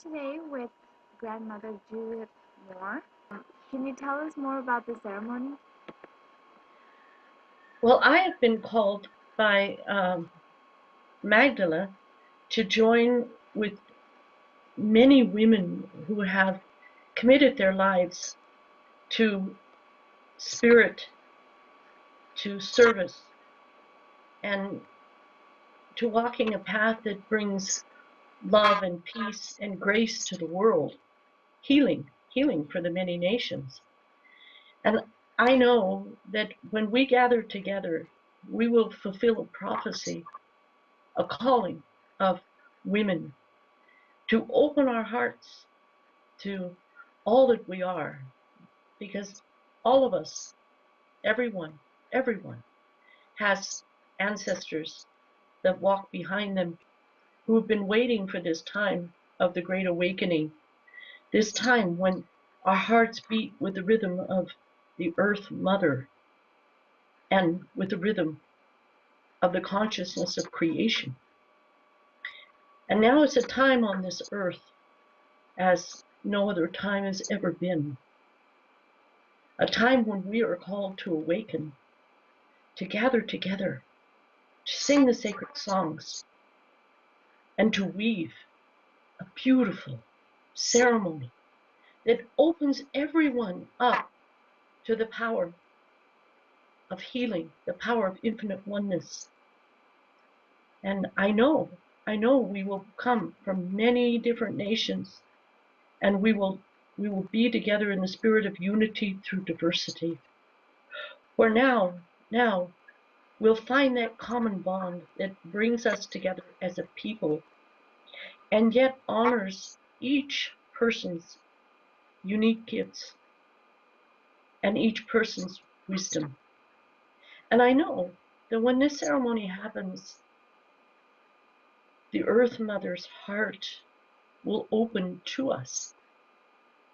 today with grandmother Judith Moore. Can you tell us more about the ceremony? Well, I have been called by Magdala to join with many women who have committed their lives to spirit, to service, and to walking a path that brings love and peace and grace to the world, healing for the many nations. And I know that when we gather together, we will fulfill a prophecy, a calling of women to open our hearts to all that we are, because all of us, everyone has ancestors that walk behind them who have been waiting for this time of the Great Awakening, this time when our hearts beat with the rhythm of the Earth Mother and with the rhythm of the consciousness of creation. And now is a time on this earth as no other time has ever been. A time when we are called to awaken, to gather together, to sing the sacred songs, and to weave a beautiful ceremony that opens everyone up to the power of healing, the power of infinite oneness. And I know we will come from many different nations, and we will be together in the spirit of unity through diversity. For now we'll find that common bond that brings us together as a people and yet honors each person's unique gifts and each person's wisdom. And I know that when this ceremony happens, the Earth Mother's heart will open to us.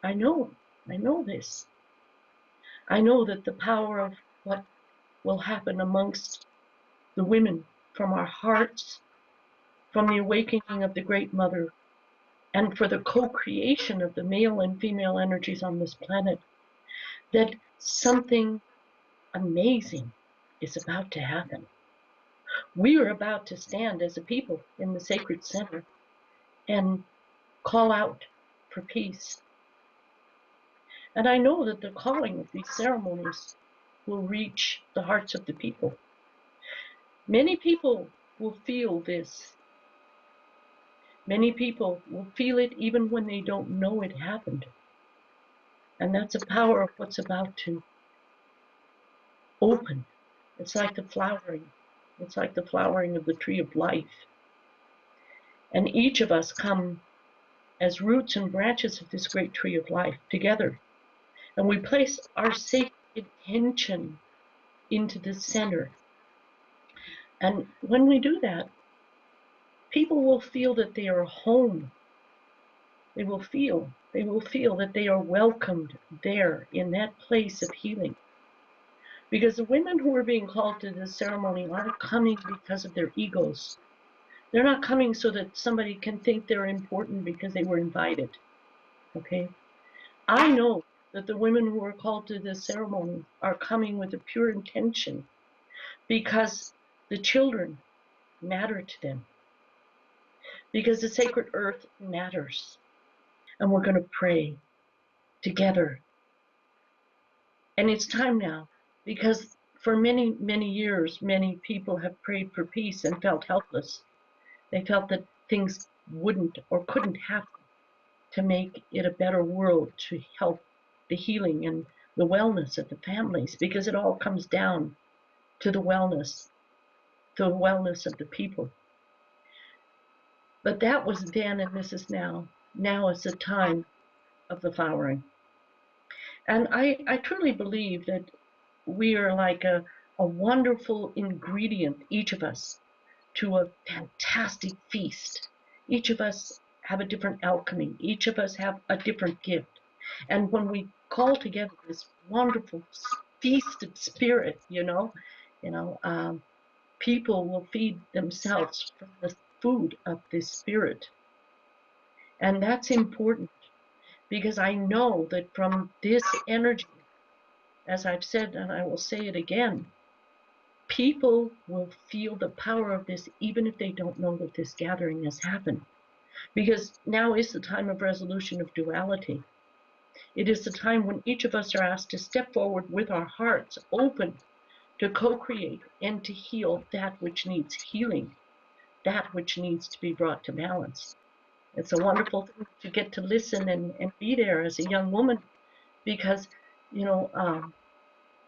I know this. I know that the power of what will happen amongst the women from our hearts, from the awakening of the Great Mother, and for the co-creation of the male and female energies on this planet, that something amazing is about to happen. We are about to stand as a people in the sacred center and call out for peace. And I know that the calling of these ceremonies will reach the hearts of the people. Many people will feel this. Many people will feel it even when they don't know it happened. And that's the power of what's about to open. It's like the flowering. It's like the flowering of the tree of life. And each of us come as roots and branches of this great tree of life together. And we place our sacred intention into the center. And when we do that, people will feel that they are home. They will feel that they are welcomed there in that place of healing. Because the women who are being called to this ceremony aren't coming because of their egos. They're not coming so that somebody can think they're important because they were invited. Okay? I know that the women who are called to this ceremony are coming with a pure intention because the children matter to them. Because the sacred earth matters. And we're going to pray together. And it's time now, because for many, many years, many people have prayed for peace and felt helpless. They felt that things wouldn't or couldn't happen to make it a better world, to help the healing and the wellness of the families, because it all comes down to the wellness of the people. But that was then, and this is now. Now is the time of the flowering. And I truly believe that we are like a wonderful ingredient, each of us, to a fantastic feast. Each of us have a different alchemy. Each of us have a different gift. And when we call together this wonderful feasted spirit, people will feed themselves from the food of this spirit. And that's important because I know that from this energy, as I've said, and I will say it again, people will feel the power of this even if they don't know that this gathering has happened. Because now is the time of resolution of duality. It is the time when each of us are asked to step forward with our hearts open to co-create and to heal that which needs healing, that which needs to be brought to balance. It's a wonderful thing to get to listen and be there as a young woman because,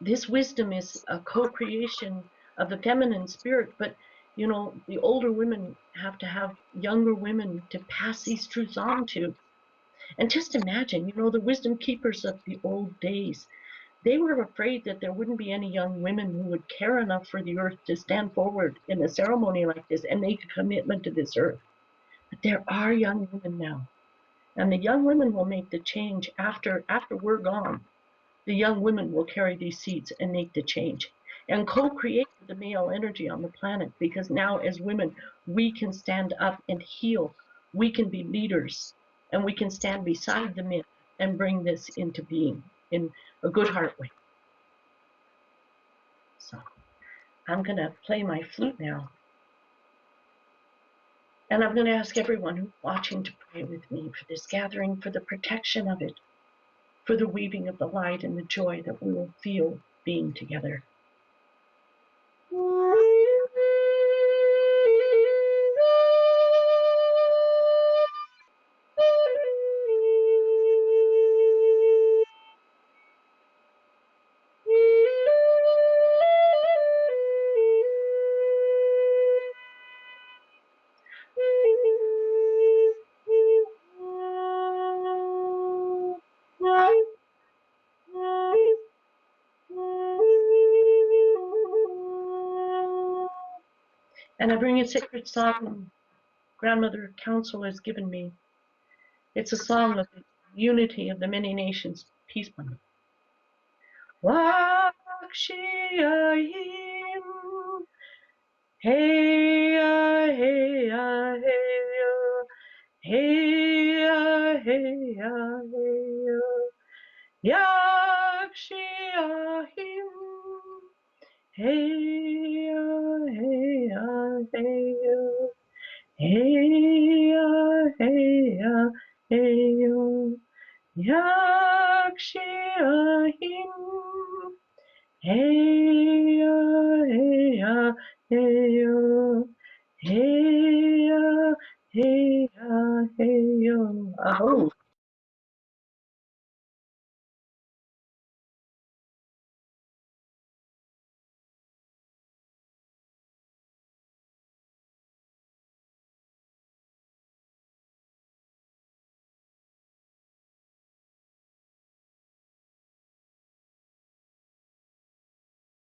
this wisdom is a co-creation of the feminine spirit, but the older women have to have younger women to pass these truths on to. And just imagine, the wisdom keepers of the old days, they were afraid that there wouldn't be any young women who would care enough for the earth to stand forward in a ceremony like this and make a commitment to this earth. But there are young women now, and the young women will make the change after we're gone. The young women will carry these seeds and make the change and co-create the male energy on the planet, because now as women, we can stand up and heal. We can be leaders, and we can stand beside the men and bring this into being in a good heart way. So I'm going to play my flute now. And I'm going to ask everyone who's watching to pray with me for this gathering, for the protection of it, for the weaving of the light and the joy that we will feel being together. And I bring a sacred song Grandmother Council has given me. It's a song of the unity of the many nations, peace bond. Wakshiyahim, hey hey hey hey hey Yakshiyahim, hey hey hey hey hey hey Yakshiyahim, hey hey hey hey hey hey Aho.